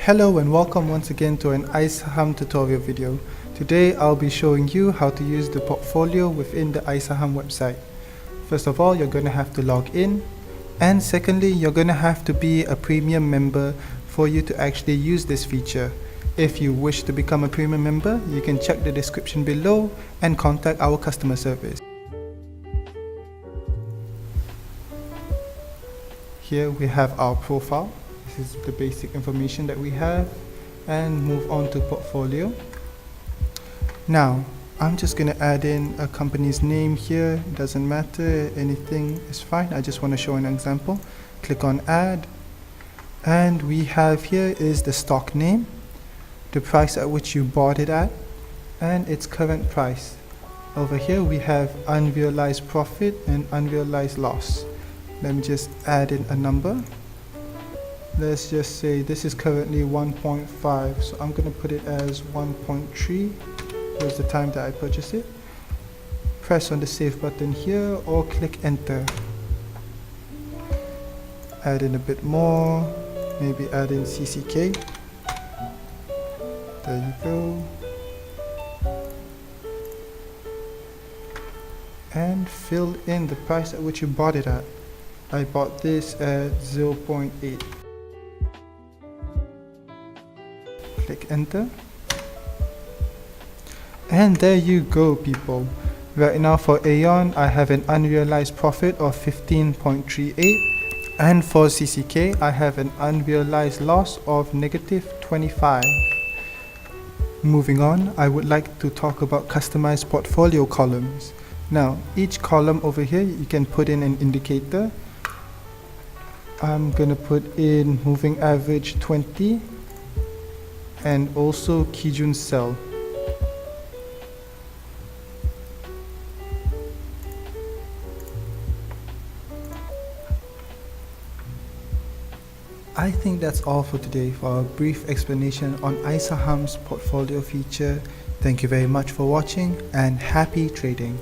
Hello and welcome once again to an iSaham's tutorial video. Today I'll be showing you how to use the portfolio within the iSaham's website. First of all, you're going to have to log in, and secondly, you're going to have to be a premium member for you to actually use this feature. If you wish to become a premium member, you can check the description below and contact our customer service. Here we have our profile. This is the basic information that we have, and move on to portfolio. Now I'm just going to add in a company's name here. It doesn't matter, anything is fine. I just want to show an example. Click on add, and we have here is the stock name, the price at which you bought it at, and its current price. Over here we have unrealized profit and unrealized loss. Let me just add in a number. Let's just say this is currently 1.5, so I'm going to put it as 1.3. Here's the time that I purchased it. Press on the save button here or click enter. Add in a bit more, maybe add in CCK. There you go. And fill in the price at which you bought it at. I bought this at 0.8. Click enter, and there you go, people. Right now for Aeon I have an unrealized profit of 15.38, and for CCK I have an unrealized loss of -25. Moving on, I would like to talk about customized portfolio columns. Now each column over here you can put in an indicator. I'm gonna put in moving average 20 and also Kijun sell. I think that's all for today for a brief explanation on iSaham's portfolio feature. Thank you very much for watching and happy trading.